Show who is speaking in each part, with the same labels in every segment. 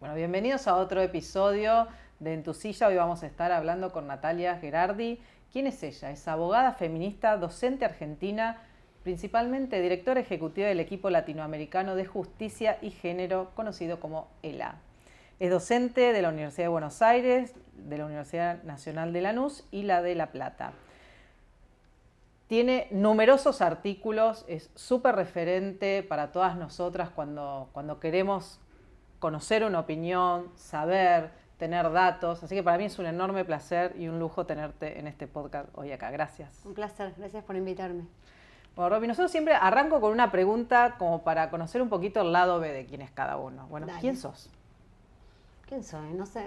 Speaker 1: Bueno, bienvenidos a otro episodio de En tu silla. Hoy vamos a estar hablando con Natalia Gherardi. ¿Quién es ella? Es abogada feminista, docente argentina, principalmente directora ejecutiva del equipo latinoamericano de justicia y género, conocido como ELA. Es docente de la Universidad de Buenos Aires, de la Universidad Nacional de Lanús y la de La Plata. Tiene numerosos artículos, es súper referente para todas nosotras cuando queremos conocer una opinión, saber, tener datos. Así que para mí es un enorme placer y un lujo tenerte en este podcast hoy acá. Gracias.
Speaker 2: Un placer, gracias por invitarme.
Speaker 1: Bueno, Romy, nosotros siempre arranco con una pregunta como para conocer un poquito el lado B de quién es cada uno. Bueno,
Speaker 2: Dale.
Speaker 1: ¿Quién sos?
Speaker 2: ¿Quién soy? No sé.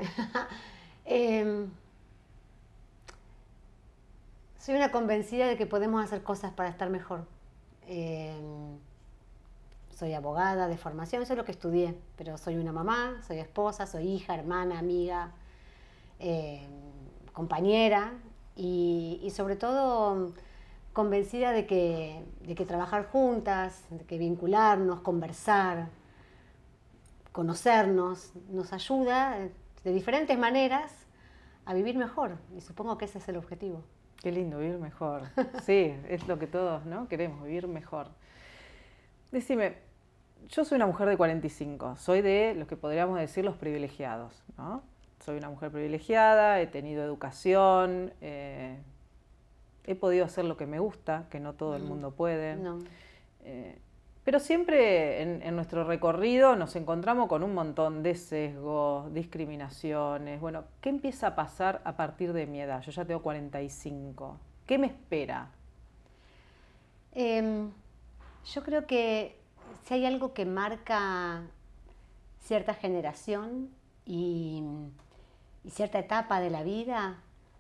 Speaker 2: Soy una convencida de que podemos hacer cosas para estar mejor. Soy abogada de formación, eso es lo que estudié, pero soy una mamá, soy esposa, soy hija, hermana, amiga, compañera y sobre todo convencida de que trabajar juntas, de que vincularnos, conversar, conocernos, nos ayuda de diferentes maneras a vivir mejor, y supongo que ese es el objetivo.
Speaker 1: Qué lindo, vivir mejor. Sí, es lo que todos, ¿no? Queremos, vivir mejor. Decime, yo soy una mujer de 45, soy de los que podríamos decir los privilegiados, ¿no? Soy una mujer privilegiada, he tenido educación, he podido hacer lo que me gusta, que no todo el mundo puede.
Speaker 2: No.
Speaker 1: Pero siempre en nuestro recorrido nos encontramos con un montón de sesgos, discriminaciones. Bueno, ¿qué empieza a pasar a partir de mi edad? Yo ya tengo 45. ¿Qué me espera?
Speaker 2: Yo creo que si hay algo que marca cierta generación y cierta etapa de la vida,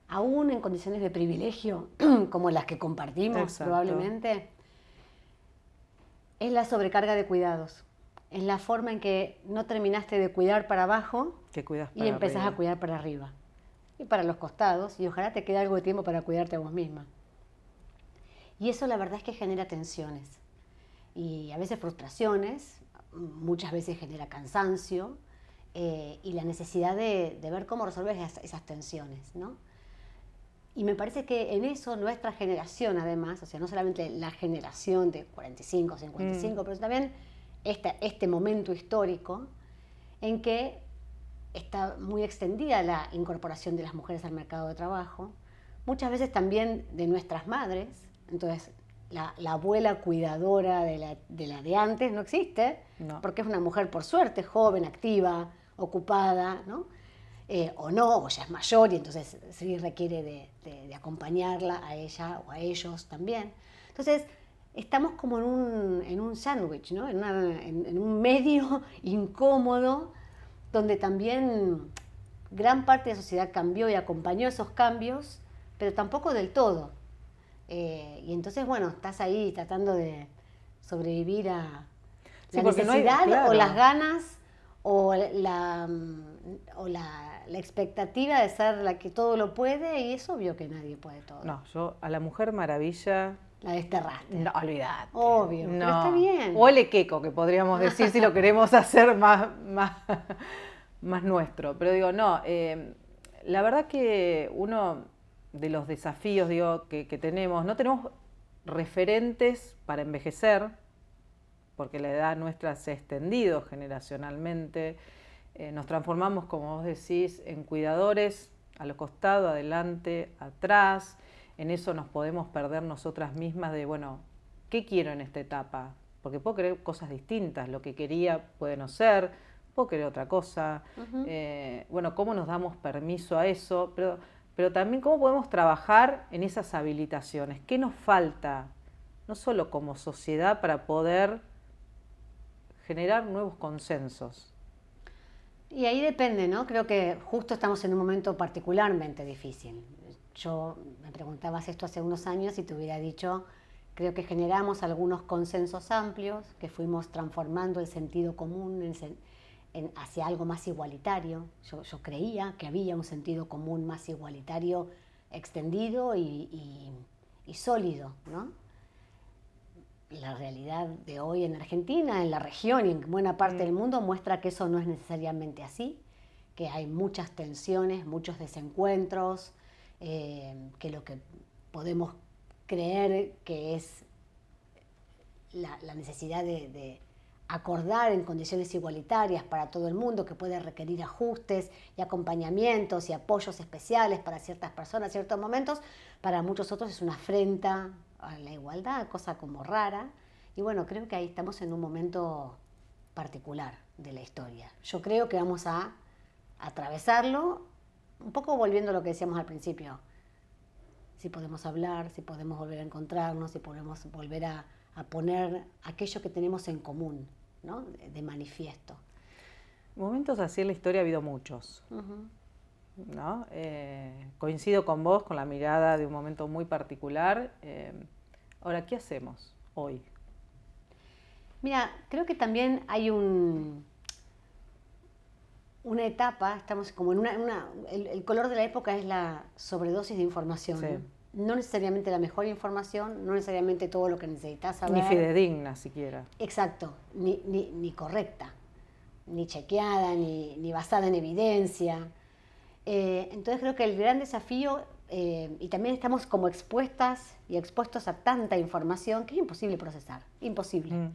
Speaker 2: aún en condiciones de privilegio como las que compartimos. Exacto. Probablemente, es la sobrecarga de cuidados. Es la forma en que no terminaste de cuidar para abajo y empezás a cuidar para arriba. Y para los costados, y ojalá te quede algo de tiempo para cuidarte a vos misma. Y eso la verdad es que genera tensiones. Y a veces frustraciones, muchas veces genera cansancio y la necesidad de ver cómo resolver esas tensiones, ¿no? Y me parece que en eso nuestra generación, además, o sea, no solamente la generación de 45, 55, pero también este momento histórico en que está muy extendida la incorporación de las mujeres al mercado de trabajo, muchas veces también de nuestras madres. Entonces, la abuela cuidadora de la de antes no existe, no. Porque es una mujer, por suerte, joven, activa, ocupada, ¿no? O ya es mayor y entonces sí requiere de acompañarla a ella o a ellos también. Entonces, estamos como en un sándwich, ¿no? En un medio incómodo, donde también gran parte de la sociedad cambió y acompañó esos cambios, pero tampoco del todo. Y entonces, bueno, estás ahí tratando de sobrevivir a la necesidad, claro, o las ganas o la expectativa de ser la que todo lo puede, y es obvio que nadie puede todo.
Speaker 1: No, yo a la Mujer Maravilla...
Speaker 2: La desterraste.
Speaker 1: No, olvidate.
Speaker 2: Obvio,
Speaker 1: no.
Speaker 2: Pero está bien.
Speaker 1: O el equeco, que podríamos decir si lo queremos hacer más nuestro. Pero digo, no, la verdad que uno de los desafíos que tenemos, no tenemos referentes para envejecer, porque la edad nuestra se ha extendido generacionalmente. Nos transformamos, como vos decís, en cuidadores, a los costados, adelante, atrás. En eso nos podemos perder nosotras mismas de, bueno, ¿qué quiero en esta etapa? Porque puedo querer cosas distintas, lo que quería puede no ser, puedo querer otra cosa. Bueno, ¿cómo nos damos permiso a eso? Pero también cómo podemos trabajar en esas habilitaciones. ¿Qué nos falta? No solo como sociedad para poder generar nuevos consensos.
Speaker 2: Y ahí depende, ¿no? Creo que justo estamos en un momento particularmente difícil. Yo me preguntabas esto hace unos años y te hubiera dicho, creo que generamos algunos consensos amplios, que fuimos transformando el sentido común hacia algo más igualitario. Yo creía que había un sentido común más igualitario, extendido y sólido, ¿no? la realidad de hoy en Argentina, en la región y en buena parte del mundo muestra que eso no es necesariamente así, que hay muchas tensiones, muchos desencuentros, que lo que podemos creer que es la necesidad de acordar en condiciones igualitarias para todo el mundo, que puede requerir ajustes y acompañamientos y apoyos especiales para ciertas personas, ciertos momentos, para muchos otros es una afrenta a la igualdad, cosa como rara. Y bueno, creo que ahí estamos en un momento particular de la historia. Yo creo que vamos a atravesarlo, un poco volviendo a lo que decíamos al principio, si podemos hablar, si podemos volver a encontrarnos, si podemos volver a poner aquello que tenemos en común, ¿no? De manifiesto.
Speaker 1: Momentos así en la historia ha habido muchos, ¿no? Coincido con vos, con la mirada de un momento muy particular. Ahora, ¿qué hacemos hoy?
Speaker 2: Mira, creo que también hay una etapa, estamos como en el color de la época es la sobredosis de información.
Speaker 1: Sí.
Speaker 2: No necesariamente la mejor información, no necesariamente todo lo que necesitas saber.
Speaker 1: Ni fidedigna siquiera.
Speaker 2: Exacto, ni correcta, ni chequeada, ni basada en evidencia. Entonces creo que el gran desafío, y también estamos como expuestas y expuestos a tanta información que es imposible procesar, imposible.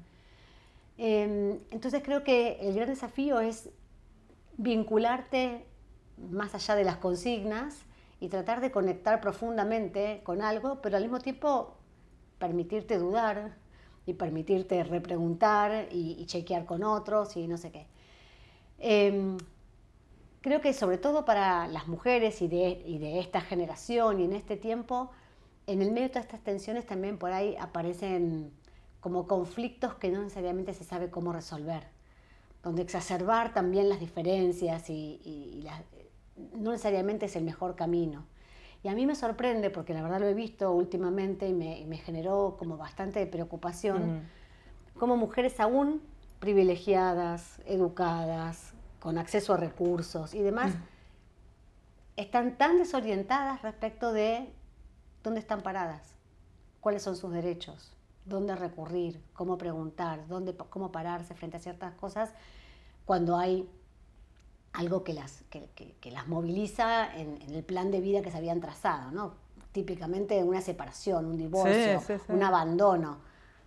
Speaker 2: Entonces creo que el gran desafío es vincularte más allá de las consignas y tratar de conectar profundamente con algo, pero al mismo tiempo permitirte dudar y permitirte repreguntar y chequear con otros y no sé qué. Creo que sobre todo para las mujeres y de esta generación y en este tiempo, en el medio de todas estas tensiones también por ahí aparecen como conflictos que no necesariamente se sabe cómo resolver, donde exacerbar también las diferencias no necesariamente es el mejor camino. Y a mí me sorprende, porque la verdad lo he visto últimamente y me generó como bastante preocupación, como mujeres aún privilegiadas, educadas, con acceso a recursos y demás, están tan desorientadas respecto de dónde están paradas, cuáles son sus derechos, dónde recurrir, cómo preguntar, cómo pararse frente a ciertas cosas cuando hay algo que las moviliza en el plan de vida que se habían trazado, ¿no? Típicamente una separación, un divorcio, un abandono,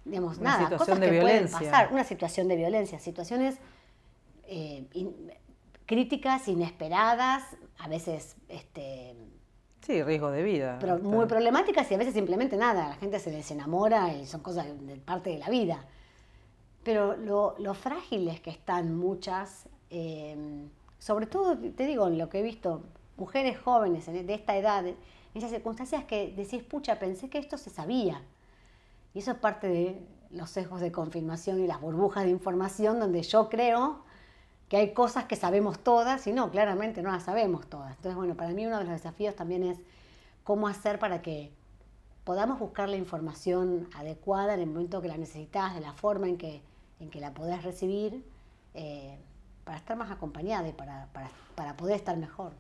Speaker 2: digamos, una situación de violencia. Pueden pasar, una situación de violencia, situaciones críticas, inesperadas, a veces
Speaker 1: sí, riesgo de vida.
Speaker 2: Pero muy problemáticas y a veces simplemente nada, la gente se les enamora y son cosas de parte de la vida. Pero lo frágiles que están muchas, sobre todo, te digo, en lo que he visto, mujeres jóvenes de esta edad, en esas circunstancias que decís, pucha, pensé que esto se sabía. Y eso es parte de los sesgos de confirmación y las burbujas de información donde yo creo que hay cosas que sabemos todas y no, claramente no las sabemos todas. Entonces, bueno, para mí uno de los desafíos también es cómo hacer para que podamos buscar la información adecuada en el momento que la necesitas, de la forma en que la podés recibir, para estar más acompañada y para poder estar mejor.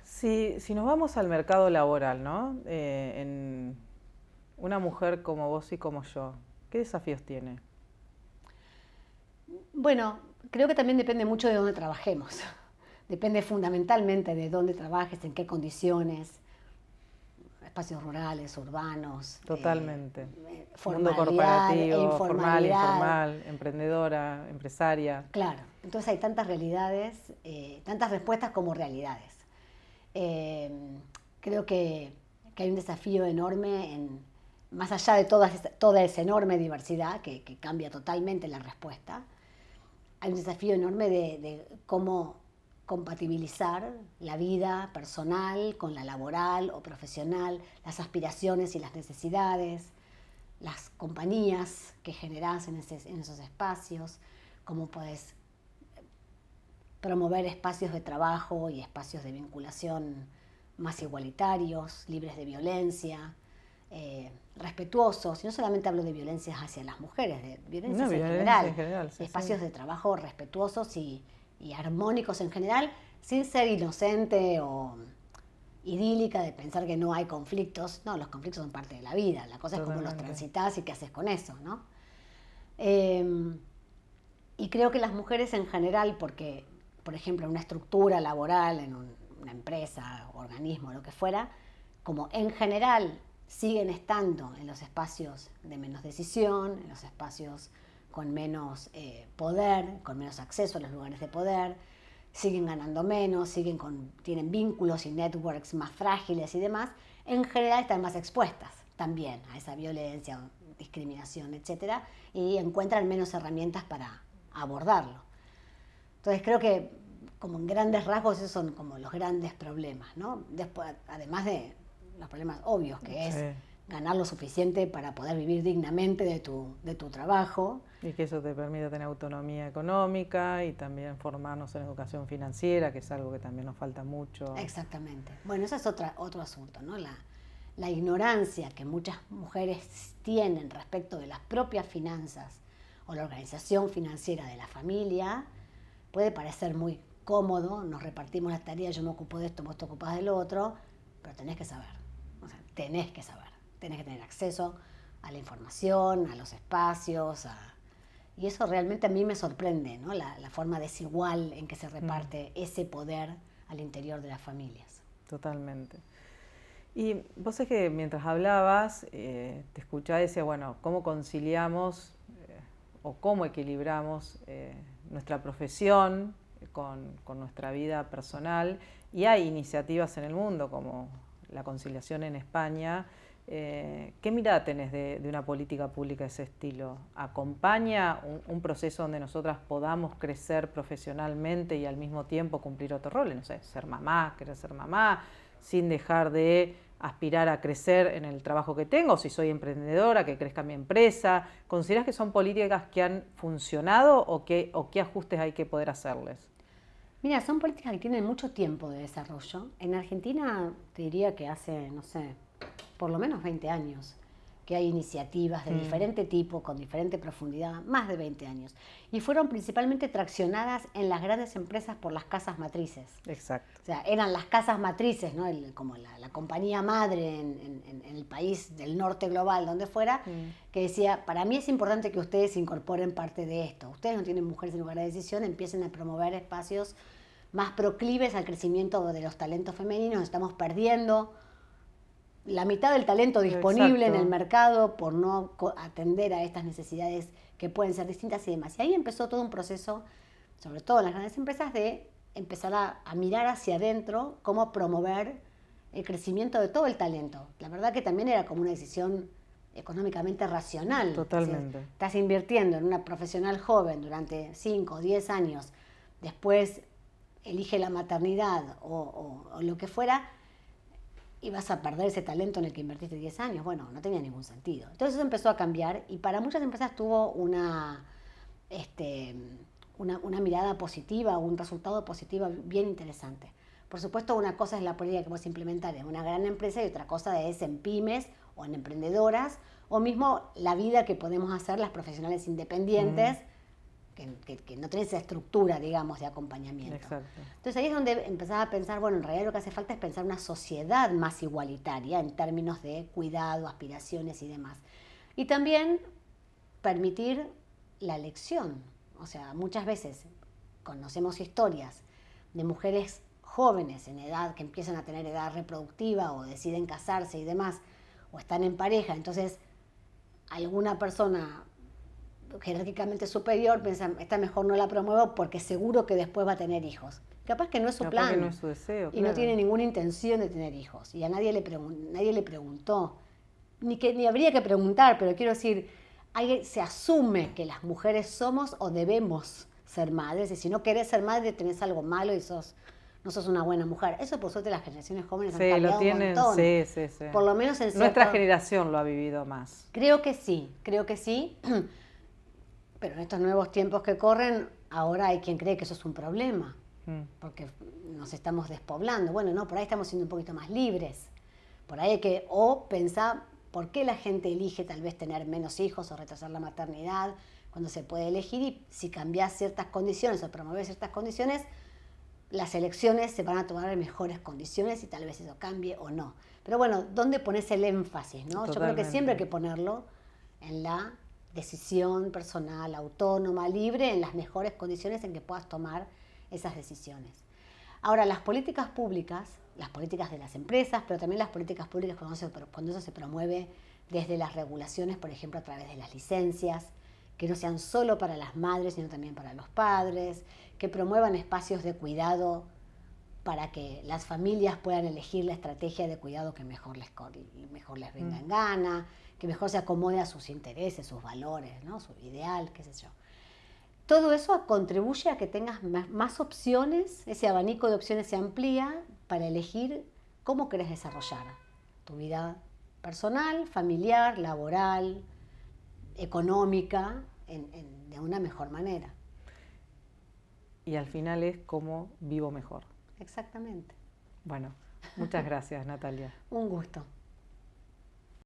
Speaker 1: Si nos vamos al mercado laboral, ¿no? En una mujer como vos y como yo, ¿qué desafíos tiene?
Speaker 2: Bueno, creo que también depende mucho de dónde trabajemos. Depende fundamentalmente de dónde trabajes, en qué condiciones, espacios rurales, urbanos.
Speaker 1: Totalmente. Mundo corporativo, formal, informal, emprendedora, empresaria.
Speaker 2: Claro, entonces hay tantas realidades, tantas respuestas como realidades. Creo que hay un desafío enorme más allá de toda esa enorme diversidad que cambia totalmente la respuesta. Hay un desafío enorme de cómo compatibilizar la vida personal con la laboral o profesional, las aspiraciones y las necesidades, las compañías que generás en esos espacios, cómo podés promover espacios de trabajo y espacios de vinculación más igualitarios, libres de violencia, respetuosos. Y no solamente hablo de violencias hacia las mujeres, de violencias en general, espacios de trabajo respetuosos y armónicos en general, sin ser inocente o idílica de pensar que no hay conflictos. No, los conflictos son parte de la vida. La cosa es cómo los transitas y qué haces con eso, ¿no? Y creo que las mujeres en general, porque, por ejemplo, en una estructura laboral, en una empresa, organismo, lo que fuera, como en general siguen estando en los espacios de menos decisión, en los espacios con menos poder, con menos acceso a los lugares de poder, siguen ganando menos, tienen vínculos y networks más frágiles y demás, en general están más expuestas también a esa violencia, discriminación, etcétera, y encuentran menos herramientas para abordarlo. Entonces creo que como en grandes rasgos esos son como los grandes problemas, ¿no? Después, además de los problemas obvios, que es ganar lo suficiente para poder vivir dignamente de tu trabajo.
Speaker 1: Y que eso te permite tener autonomía económica y también formarnos en educación financiera, que es algo que también nos falta mucho.
Speaker 2: Exactamente. Bueno, ese es otro asunto, ¿no? La ignorancia que muchas mujeres tienen respecto de las propias finanzas o la organización financiera de la familia puede parecer muy cómodo, nos repartimos las tareas, yo me ocupo de esto, vos te ocupás del otro, pero tenés que saber, tenés que tener acceso a la información, a los espacios, y eso realmente a mí me sorprende, ¿no? La forma desigual en que se reparte ese poder al interior de las familias.
Speaker 1: Totalmente. Y vos sabés que mientras hablabas, te escuchaba y decía, bueno, ¿cómo conciliamos o cómo equilibramos nuestra profesión con nuestra vida personal? Y hay iniciativas en el mundo como la conciliación en España. ¿Qué mirada tenés de una política pública de ese estilo? ¿Acompaña un proceso donde nosotras podamos crecer profesionalmente y al mismo tiempo cumplir otro rol? No sé, ser mamá, querer ser mamá, sin dejar de aspirar a crecer en el trabajo que tengo, si soy emprendedora, que crezca mi empresa. ¿Considerás que son políticas que han funcionado o qué ajustes hay que poder hacerles?
Speaker 2: Mira, son políticas que tienen mucho tiempo de desarrollo. En Argentina te diría que hace, no sé, por lo menos 20 años que hay iniciativas de diferente tipo, con diferente profundidad, más de 20 años. Y fueron principalmente traccionadas en las grandes empresas por las casas matrices.
Speaker 1: Exacto.
Speaker 2: O sea, eran las casas matrices, ¿no? Como la compañía madre en el país del norte global, donde fuera, que decía, para mí es importante que ustedes incorporen parte de esto. Ustedes no tienen mujeres en lugar de decisión, empiecen a promover espacios más proclives al crecimiento de los talentos femeninos. Estamos perdiendo la mitad del talento disponible en el mercado por no atender a estas necesidades que pueden ser distintas y demás. Y ahí empezó todo un proceso, sobre todo en las grandes empresas, de empezar a mirar hacia adentro cómo promover el crecimiento de todo el talento. La verdad que también era como una decisión económicamente racional.
Speaker 1: Totalmente.
Speaker 2: Si estás invirtiendo en una profesional joven durante 5 o 10 años, después elige la maternidad o lo que fuera, y vas a perder ese talento en el que invertiste 10 años. Bueno, no tenía ningún sentido. Entonces eso empezó a cambiar y para muchas empresas tuvo una mirada positiva, un resultado positivo bien interesante. Por supuesto, una cosa es la política que puedes implementar en una gran empresa y otra cosa es en pymes o en emprendedoras o mismo la vida que podemos hacer las profesionales independientes que no tienen esa estructura, digamos, de acompañamiento.
Speaker 1: Exacto.
Speaker 2: Entonces ahí es donde empezaba a pensar, bueno, en realidad lo que hace falta es pensar una sociedad más igualitaria en términos de cuidado, aspiraciones y demás. Y también permitir la elección. O sea, muchas veces conocemos historias de mujeres jóvenes en edad, que empiezan a tener edad reproductiva o deciden casarse y demás, o están en pareja, entonces alguna persona jerárquicamente superior piensa, esta mejor no la promuevo porque seguro que después va a tener hijos. Capaz que no es su plan.
Speaker 1: Que no es su deseo,
Speaker 2: y no tiene ninguna intención de tener hijos. Y a nadie le preguntó. Ni habría que preguntar, pero quiero decir, se asume que las mujeres somos o debemos ser madres. Y si no querés ser madre, tenés algo malo y no sos una buena mujer. Eso por suerte las generaciones jóvenes han cambiado un montón.
Speaker 1: Sí.
Speaker 2: Por lo menos en
Speaker 1: nuestra generación lo ha vivido más.
Speaker 2: Creo que sí. Pero en estos nuevos tiempos que corren, ahora hay quien cree que eso es un problema, porque nos estamos despoblando. Bueno, no, por ahí estamos siendo un poquito más libres. Por ahí hay que pensar por qué la gente elige tal vez tener menos hijos o retrasar la maternidad cuando se puede elegir, y si cambias ciertas condiciones o promover ciertas condiciones, las elecciones se van a tomar en mejores condiciones y tal vez eso cambie o no. Pero bueno, ¿dónde pones el énfasis, no? Yo creo que siempre hay que ponerlo en la decisión personal, autónoma, libre, en las mejores condiciones en que puedas tomar esas decisiones. Ahora, las políticas públicas, las políticas de las empresas, pero también las políticas públicas cuando eso se promueve desde las regulaciones, por ejemplo, a través de las licencias, que no sean solo para las madres, sino también para los padres, que promuevan espacios de cuidado para que las familias puedan elegir la estrategia de cuidado que mejor les venga en gana, que mejor se acomode a sus intereses, sus valores, ¿no? Su ideal, qué sé yo. Todo eso contribuye a que tengas más opciones, ese abanico de opciones se amplía para elegir cómo querés desarrollar tu vida personal, familiar, laboral, económica, de una mejor manera.
Speaker 1: Y al final es cómo vivo mejor.
Speaker 2: Exactamente.
Speaker 1: Bueno, muchas gracias, Natalia.
Speaker 2: Un gusto.